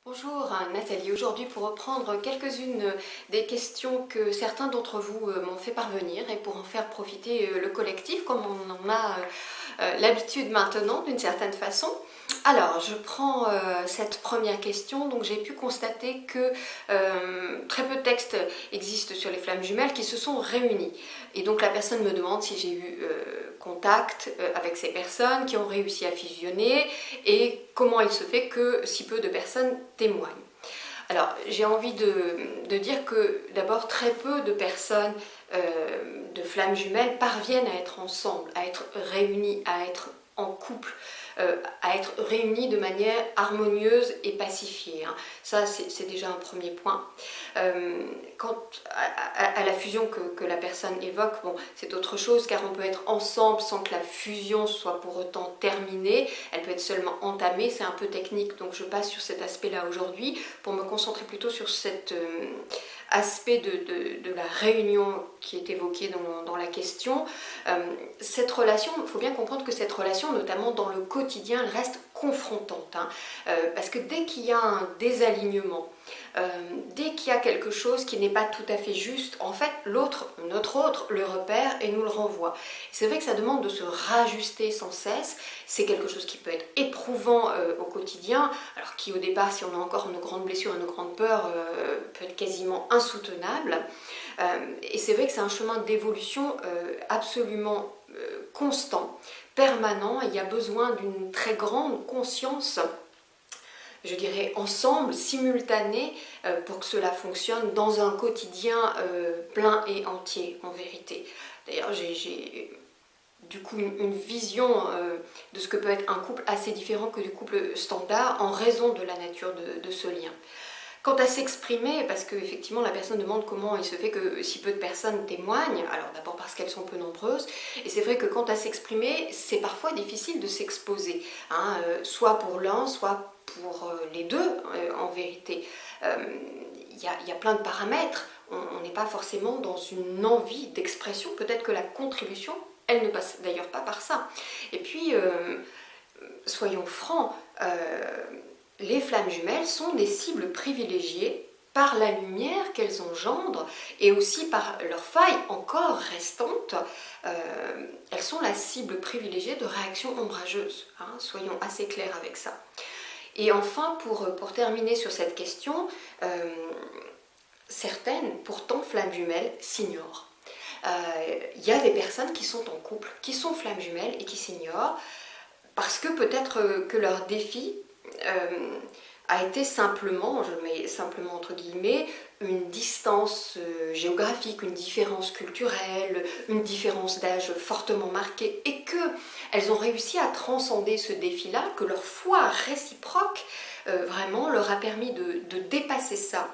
Bonjour Nathalie, aujourd'hui pour reprendre quelques-unes des questions que certains d'entre vous m'ont fait parvenir et pour en faire profiter le collectif comme on en a l'habitude maintenant d'une certaine façon. Alors je prends cette première question, donc j'ai pu constater que très peu de textes existent sur les flammes jumelles qui se sont réunis. Et donc la personne me demande si j'ai eu contact avec ces personnes qui ont réussi à fusionner et comment il se fait que si peu de personnes témoignent. Alors j'ai envie de dire que d'abord très peu de personnes de flammes jumelles parviennent à être ensemble, à être réunies, à être en couple, à être réunis de manière harmonieuse et pacifiée. Ça, c'est déjà un premier point. Quant à la fusion que la personne évoque, bon, c'est autre chose car on peut être ensemble sans que la fusion soit pour autant terminée. Elle peut être seulement entamée, c'est un peu technique, donc je passe sur cet aspect-là aujourd'hui pour me concentrer plutôt sur cet aspect de la réunion qui est évoqué dans la question. Cette relation, il faut bien comprendre que cette relation, notamment dans le quotidien, elle reste confrontante. Parce que dès qu'il y a un désalignement, dès qu'il y a quelque chose qui n'est pas tout à fait juste, en fait, notre autre, le repère et nous le renvoie. C'est vrai que ça demande de se rajuster sans cesse. C'est quelque chose qui peut être éprouvant au quotidien, alors qui au départ, si on a encore nos grandes blessures et nos grandes peurs, peut être quasiment insoutenable. Et c'est vrai que c'est un chemin d'évolution absolument constant, permanent. Il y a besoin d'une très grande conscience, je dirais ensemble, simultanée, pour que cela fonctionne dans un quotidien plein et entier, en vérité. D'ailleurs, j'ai du coup une vision de ce que peut être un couple assez différent que du couple standard en raison de la nature de ce lien. Quant à s'exprimer, parce qu'effectivement la personne demande comment il se fait que si peu de personnes témoignent, alors d'abord parce qu'elles sont peu nombreuses, et c'est vrai que quant à s'exprimer, c'est parfois difficile de s'exposer, soit pour l'un, soit pour les deux en vérité. Il y a plein de paramètres, on n'est pas forcément dans une envie d'expression, peut-être que la contribution, elle ne passe d'ailleurs pas par ça. Et puis, soyons francs, les flammes jumelles sont des cibles privilégiées par la lumière qu'elles engendrent et aussi par leurs failles encore restantes. Elles sont la cible privilégiée de réactions ombrageuses. Soyons assez clairs avec ça. Et enfin, pour terminer sur cette question, certaines, pourtant flammes jumelles, s'ignorent. Il y a des personnes qui sont en couple, qui sont flammes jumelles et qui s'ignorent parce que peut-être que leur défi a été simplement, je mets simplement entre guillemets, une distance géographique, une différence culturelle, une différence d'âge fortement marquée et qu'elles ont réussi à transcender ce défi-là, que leur foi réciproque vraiment leur a permis de dépasser ça.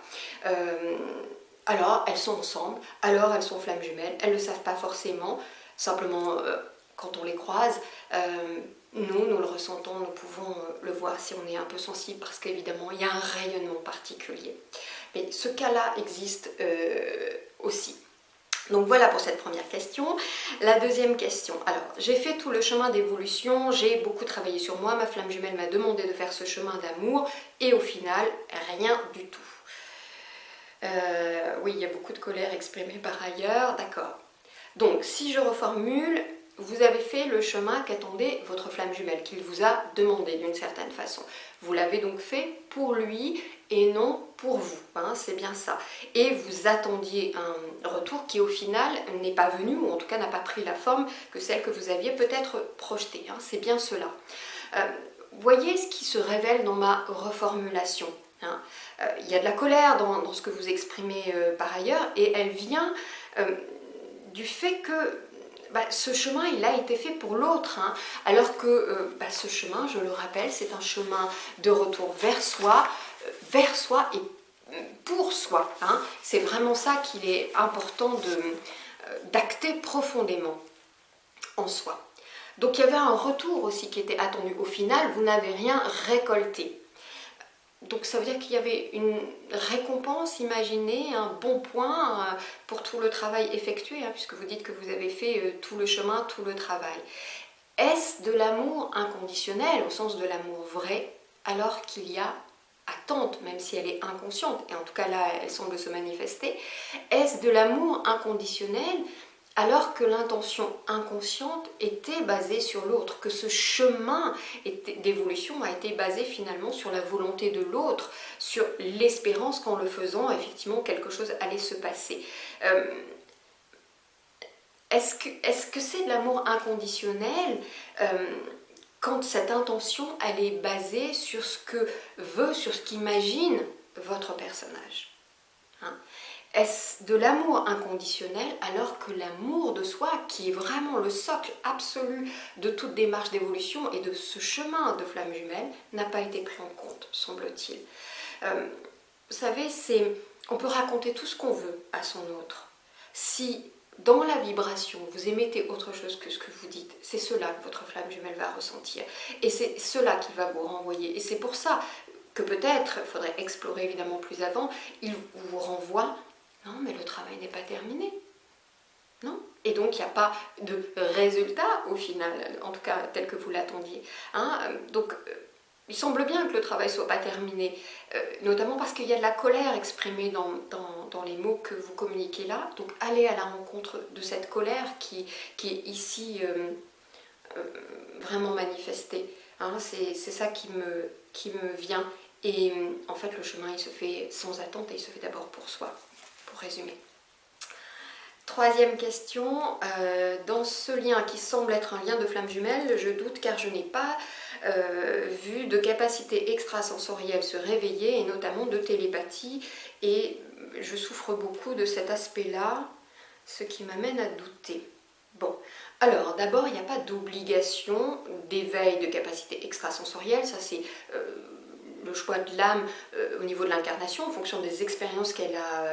Alors elles sont ensemble, alors elles sont flammes jumelles, elles ne le savent pas forcément, simplement quand on les croise, nous le ressentons, nous pouvons le voir si on est un peu sensible parce qu'évidemment il y a un rayonnement particulier. Mais ce cas-là existe aussi. Donc voilà pour cette première question. La deuxième question. Alors, j'ai fait tout le chemin d'évolution, j'ai beaucoup travaillé sur moi, ma flamme jumelle m'a demandé de faire ce chemin d'amour et au final, rien du tout. Oui, il y a beaucoup de colère exprimée par ailleurs, d'accord. Donc, si je reformule, vous avez fait le chemin qu'attendait votre flamme jumelle, qu'il vous a demandé d'une certaine façon. Vous l'avez donc fait pour lui et non pour vous, c'est bien ça. Et vous attendiez un retour qui au final n'est pas venu, ou en tout cas n'a pas pris la forme que celle que vous aviez peut-être projetée, c'est bien cela. Voyez ce qui se révèle dans ma reformulation. Il y a de la colère dans ce que vous exprimez par ailleurs, et elle vient du fait que ce chemin, il a été fait pour l'autre, alors que ce chemin, je le rappelle, c'est un chemin de retour vers soi et pour soi. C'est vraiment ça qu'il est important d'acter profondément en soi. Donc il y avait un retour aussi qui était attendu. Au final, vous n'avez rien récolté. Donc ça veut dire qu'il y avait une récompense, imaginez, un bon point pour tout le travail effectué, puisque vous dites que vous avez fait tout le chemin, tout le travail. Est-ce de l'amour inconditionnel, au sens de l'amour vrai, alors qu'il y a attente, même si elle est inconsciente, et en tout cas là, elle semble se manifester, est-ce de l'amour inconditionnel alors que l'intention inconsciente était basée sur l'autre, que ce chemin d'évolution a été basé finalement sur la volonté de l'autre, sur l'espérance qu'en le faisant, effectivement, quelque chose allait se passer. Est-ce que c'est de l'amour inconditionnel quand cette intention, elle est basée sur ce que veut, sur ce qu'imagine votre personnage, hein? Est-ce de l'amour inconditionnel alors que l'amour de soi, qui est vraiment le socle absolu de toute démarche d'évolution et de ce chemin de flamme jumelle, n'a pas été pris en compte, semble-t-il. Vous savez, on peut raconter tout ce qu'on veut à son autre. Si dans la vibration, vous émettez autre chose que ce que vous dites, c'est cela que votre flamme jumelle va ressentir. Et c'est cela qui va vous renvoyer. Et c'est pour ça que peut-être, il faudrait explorer évidemment plus avant, il vous renvoie. Non, mais le travail n'est pas terminé. Non. Et donc, il n'y a pas de résultat au final, en tout cas tel que vous l'attendiez. Hein, donc, il semble bien que le travail ne soit pas terminé, notamment parce qu'il y a de la colère exprimée dans les mots que vous communiquez là. Donc, allez à la rencontre de cette colère qui est ici vraiment manifestée. Hein, c'est ça qui me vient. Et en fait, le chemin, il se fait sans attente et il se fait d'abord pour soi. Pour résumer. Troisième question, dans ce lien qui semble être un lien de flamme jumelle, je doute car je n'ai pas vu de capacité extrasensorielle se réveiller et notamment de télépathie et je souffre beaucoup de cet aspect-là, ce qui m'amène à douter. Bon, alors d'abord il n'y a pas d'obligation d'éveil de capacité extrasensorielle, ça c'est le choix de l'âme au niveau de l'incarnation en fonction des expériences qu'elle a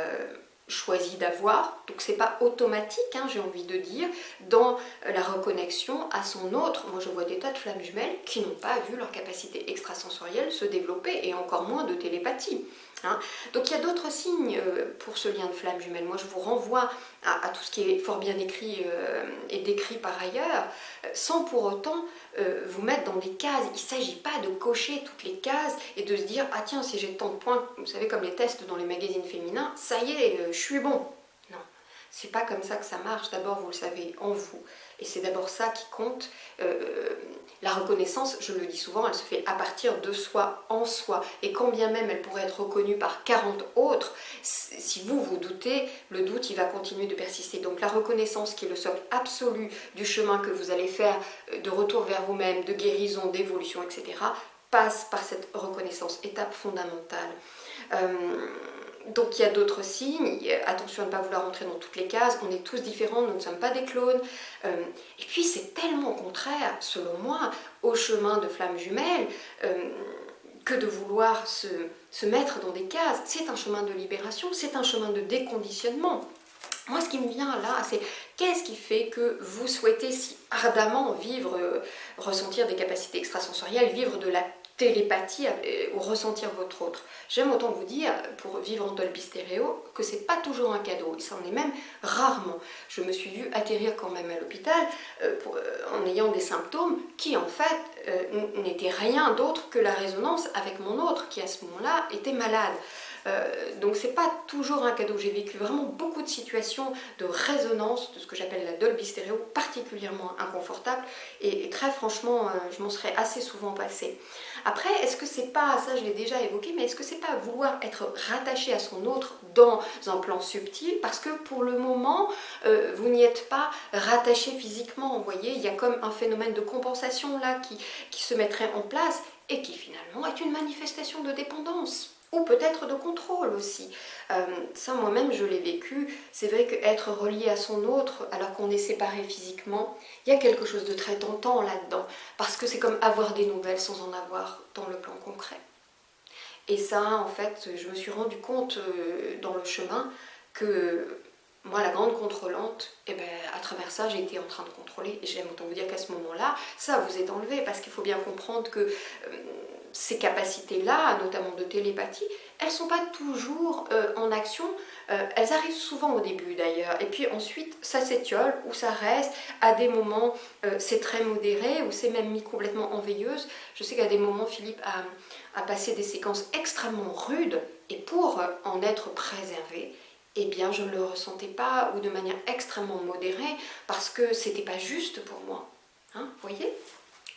choisi d'avoir, donc c'est pas automatique, hein, j'ai envie de dire, dans la reconnexion à son autre. Moi je vois des tas de flammes jumelles qui n'ont pas vu leur capacité extrasensorielle se développer et encore moins de télépathie. Hein. Donc il y a d'autres signes pour ce lien de flamme jumelle. Moi je vous renvoie à tout ce qui est fort bien écrit et décrit par ailleurs, sans pour autant vous mettre dans des cases. Il ne s'agit pas de cocher toutes les cases et de se dire ah tiens si j'ai tant de points, vous savez comme les tests dans les magazines féminins, ça y est, je suis bon. Non, c'est pas comme ça que ça marche. D'abord vous le savez en vous et c'est d'abord ça qui compte. La reconnaissance, je le dis souvent, elle se fait à partir de soi, en soi. Et quand bien même elle pourrait être reconnue par 40 autres, si vous vous doutez, le doute il va continuer de persister. Donc la reconnaissance qui est le socle absolu du chemin que vous allez faire de retour vers vous-même, de guérison, d'évolution, etc., passe par cette reconnaissance, étape fondamentale. Donc il y a d'autres signes, attention à ne pas vouloir rentrer dans toutes les cases, on est tous différents, nous ne sommes pas des clones. Et puis c'est tellement contraire, selon moi, au chemin de flamme jumelle que de vouloir se mettre dans des cases. C'est un chemin de libération, c'est un chemin de déconditionnement. Moi, ce qui me vient là, c'est qu'est-ce qui fait que vous souhaitez si ardemment vivre, ressentir des capacités extrasensorielles, vivre de la télépathie ou ressentir votre autre. J'aime autant vous dire, pour vivre en Dolby Stereo, que c'est pas toujours un cadeau, et ça en est même rarement. Je me suis vue atterrir quand même à l'hôpital en ayant des symptômes qui en fait n'étaient rien d'autre que la résonance avec mon autre qui à ce moment-là était malade. Donc c'est pas toujours un cadeau. J'ai vécu vraiment beaucoup de situations de résonance, de ce que j'appelle la Dolby Stereo, particulièrement inconfortable et très franchement je m'en serais assez souvent passée. Après, est-ce que c'est pas, ça je l'ai déjà évoqué, mais est-ce que c'est pas vouloir être rattaché à son autre dans un plan subtil parce que pour le moment vous n'y êtes pas rattaché physiquement, vous voyez, il y a comme un phénomène de compensation là qui se mettrait en place et qui finalement est une manifestation de dépendance. Ou peut-être de contrôle aussi. Ça, moi-même, je l'ai vécu. C'est vrai qu'être relié à son autre, alors qu'on est séparé physiquement, il y a quelque chose de très tentant là-dedans. Parce que c'est comme avoir des nouvelles sans en avoir dans le plan concret. Et ça, en fait, je me suis rendu compte dans le chemin que moi, la grande contrôlante, eh ben, à travers ça, j'ai été en train de contrôler. Et j'aime autant vous dire qu'à ce moment-là, ça vous est enlevé. Parce qu'il faut bien comprendre que ces capacités-là, notamment de télépathie, elles ne sont pas toujours en action. Elles arrivent souvent au début d'ailleurs, et puis ensuite ça s'étiole ou ça reste. À des moments c'est très modéré ou c'est même mis complètement en veilleuse. Je sais qu'à des moments Philippe a passé des séquences extrêmement rudes, et pour en être préservé, eh bien je ne le ressentais pas, ou de manière extrêmement modérée, parce que c'était pas juste pour moi. Hein, vous voyez?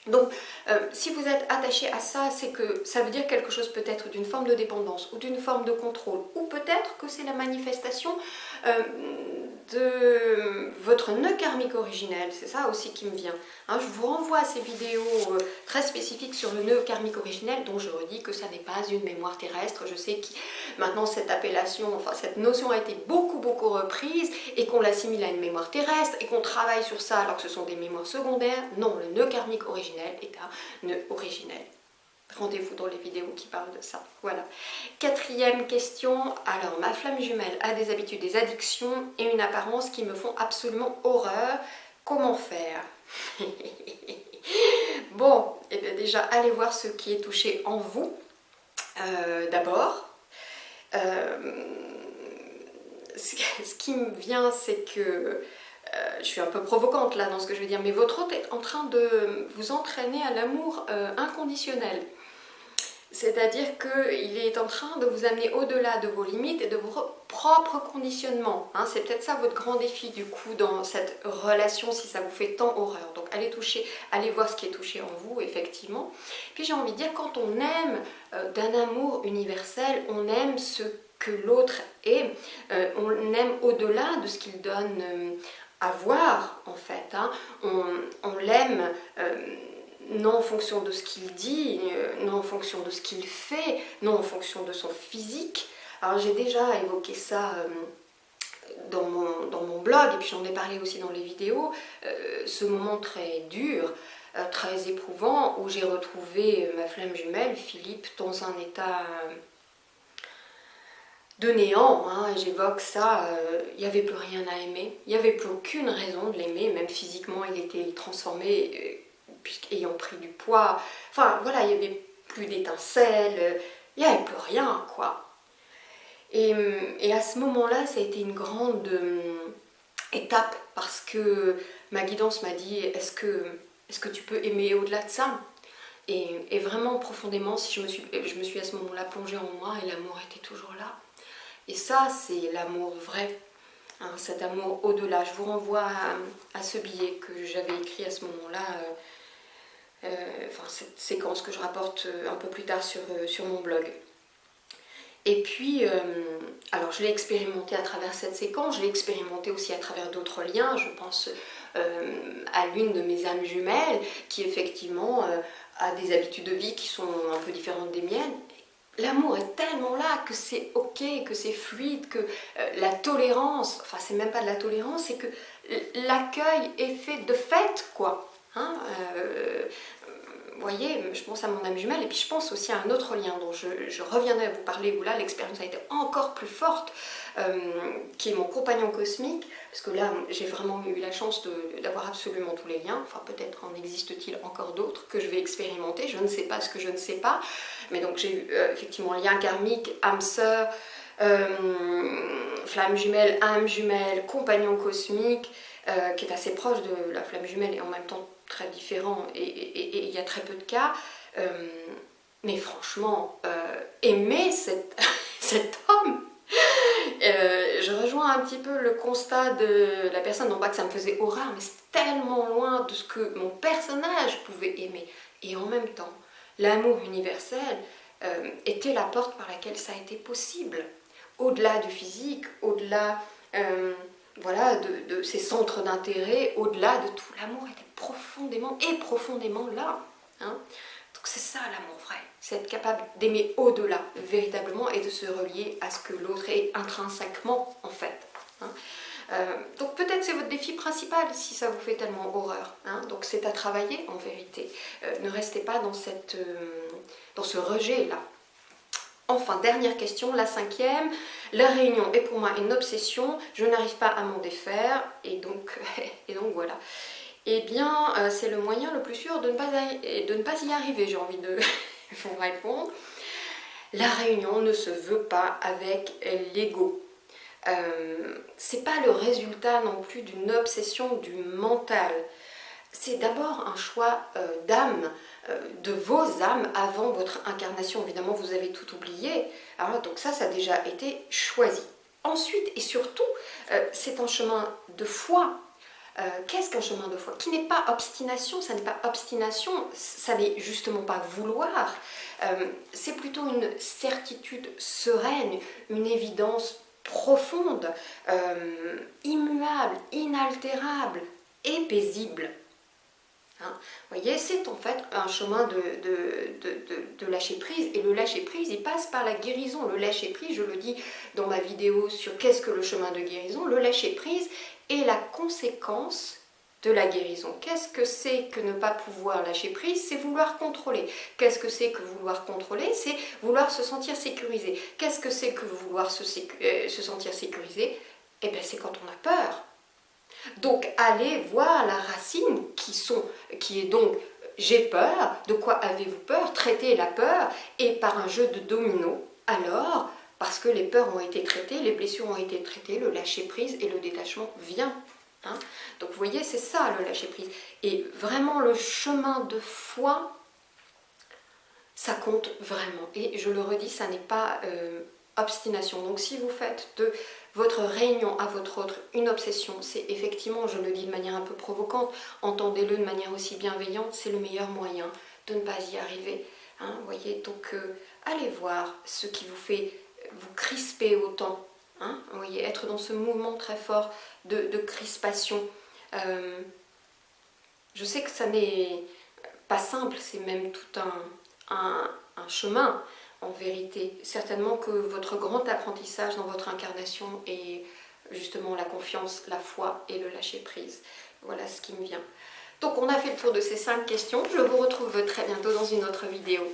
Donc, si vous êtes attaché à ça, c'est que ça veut dire quelque chose peut-être d'une forme de dépendance ou d'une forme de contrôle, ou peut-être que c'est la manifestation de votre nœud karmique originel. C'est ça aussi qui me vient. Hein, je vous renvoie à ces vidéos très spécifiques sur le nœud karmique originel, dont je redis que ça n'est pas une mémoire terrestre. Je sais que maintenant cette appellation, enfin cette notion a été beaucoup reprise, et qu'on l'assimile à une mémoire terrestre, et qu'on travaille sur ça alors que ce sont des mémoires secondaires. Non, le nœud karmique originel est un nœud originel. Rendez-vous dans les vidéos qui parlent de ça. Voilà. Quatrième question. Alors, ma flamme jumelle a des habitudes, des addictions et une apparence qui me font absolument horreur. Comment faire? Bon, et bien déjà, allez voir ce qui est touché en vous. D'abord. Ce qui me vient, c'est que je suis un peu provocante là dans ce que je vais dire, mais votre hôte est en train de vous entraîner à l'amour inconditionnel. C'est-à-dire qu'il est en train de vous amener au-delà de vos limites et de vos propres conditionnements. Hein, c'est peut-être ça votre grand défi du coup dans cette relation, si ça vous fait tant horreur. Donc allez voir ce qui est touché en vous, effectivement. Puis j'ai envie de dire, quand on aime d'un amour universel, on aime ce que l'autre est, on aime au-delà de ce qu'il donne à voir en fait. Hein. On l'aime non en fonction de ce qu'il dit, non en fonction de ce qu'il fait, non en fonction de son physique. Alors j'ai déjà évoqué ça dans mon blog, et puis j'en ai parlé aussi dans les vidéos, ce moment très dur, très éprouvant, où j'ai retrouvé ma flamme jumelle, Philippe, dans un état de néant, hein, j'évoque ça, il n'y avait plus rien à aimer, il n'y avait plus aucune raison de l'aimer, même physiquement il était transformé, ayant pris du poids, enfin voilà, il n'y avait plus d'étincelles, il n'y avait plus rien quoi. Et à ce moment-là, ça a été une grande étape, parce que ma guidance m'a dit, est-ce que tu peux aimer au-delà de ça? Et vraiment profondément, si je me suis à ce moment-là plongée en moi, et l'amour était toujours là. Et ça, c'est l'amour vrai, hein, cet amour au-delà. Je vous renvoie à ce billet que j'avais écrit à ce moment-là, enfin cette séquence que je rapporte un peu plus tard sur mon blog. Et puis, alors je l'ai expérimenté à travers cette séquence, je l'ai expérimenté aussi à travers d'autres liens. Je pense à l'une de mes âmes jumelles qui effectivement a des habitudes de vie qui sont un peu différentes des miennes. L'amour est tellement là que c'est ok, que c'est fluide, que la tolérance, enfin c'est même pas de la tolérance, c'est que l'accueil est fait de fait, quoi. Hein, vous voyez, je pense à mon âme jumelle, et puis je pense aussi à un autre lien dont je reviendrai vous parler, où là l'expérience a été encore plus forte, qui est mon compagnon cosmique, parce que là j'ai vraiment eu la chance d'avoir absolument tous les liens, enfin peut-être en existe-t-il encore d'autres que je vais expérimenter, je ne sais pas ce que je ne sais pas, mais donc j'ai eu effectivement lien karmique, âme sœur, flamme jumelle, âme jumelle, compagnon cosmique, qui est assez proche de la flamme jumelle et en même temps très différent, et il y a très peu de cas, mais franchement, aimer cet homme, je rejoins un petit peu le constat de la personne, non pas que ça me faisait horreur, mais c'est tellement loin de ce que mon personnage pouvait aimer, et en même temps, l'amour universel était la porte par laquelle ça a été possible, au-delà du physique, au-delà voilà, de ces centres d'intérêt, au-delà de tout, l'amour était profondément là. Hein. Donc c'est ça l'amour vrai, c'est être capable d'aimer au-delà, véritablement, et de se relier à ce que l'autre est intrinsèquement, en fait. Hein. Donc peut-être c'est votre défi principal si ça vous fait tellement horreur. Hein. Donc c'est à travailler en vérité. Ne restez pas dans ce rejet-là. Enfin, dernière question, la 5e. La réunion est pour moi une obsession, je n'arrive pas à m'en défaire, et donc voilà. Eh bien, c'est le moyen le plus sûr de ne pas y arriver, j'ai envie de vont répondre. La réunion ne se veut pas avec l'ego. C'est pas le résultat non plus d'une obsession du mental. C'est d'abord un choix d'âme, de vos âmes avant votre incarnation. Évidemment, vous avez tout oublié. Alors, donc ça a déjà été choisi. Ensuite et surtout, c'est un chemin de foi. Qu'est-ce qu'un chemin de foi? Qui n'est pas obstination, ça n'est pas obstination, ça n'est justement pas vouloir. C'est plutôt une certitude sereine, une évidence profonde, immuable, inaltérable et paisible. Hein, vous voyez, c'est en fait un chemin de lâcher prise, et le lâcher prise, il passe par la guérison. Le lâcher prise, je le dis dans ma vidéo sur qu'est-ce que le chemin de guérison, le lâcher prise est la conséquence de la guérison. Qu'est-ce que c'est que ne pas pouvoir lâcher prise? C'est vouloir contrôler. Qu'est-ce que c'est que vouloir contrôler? C'est vouloir se sentir sécurisé. Qu'est-ce que c'est que vouloir se sentir sécurisé? Eh bien, c'est quand on a peur. Donc, allez voir la racine qui est donc j'ai peur. De quoi avez-vous peur? Traitez la peur, et par un jeu de domino, alors, parce que les peurs ont été traitées, les blessures ont été traitées, le lâcher-prise et le détachement vient. Hein, donc, vous voyez, c'est ça le lâcher-prise. Et vraiment, le chemin de foi, ça compte vraiment. Et je le redis, ça n'est pas obstination. Donc, si vous faites de votre réunion à votre autre une obsession, c'est effectivement, je le dis de manière un peu provocante, entendez-le de manière aussi bienveillante, c'est le meilleur moyen de ne pas y arriver. Hein, vous voyez, donc allez voir ce qui vous fait vous crisper autant. Hein, vous voyez, être dans ce mouvement très fort de crispation. Je sais que ça n'est pas simple, c'est même tout un chemin. En vérité, certainement que votre grand apprentissage dans votre incarnation est justement la confiance, la foi et le lâcher-prise. Voilà ce qui me vient. Donc on a fait le tour de ces 5 questions. Je vous retrouve très bientôt dans une autre vidéo.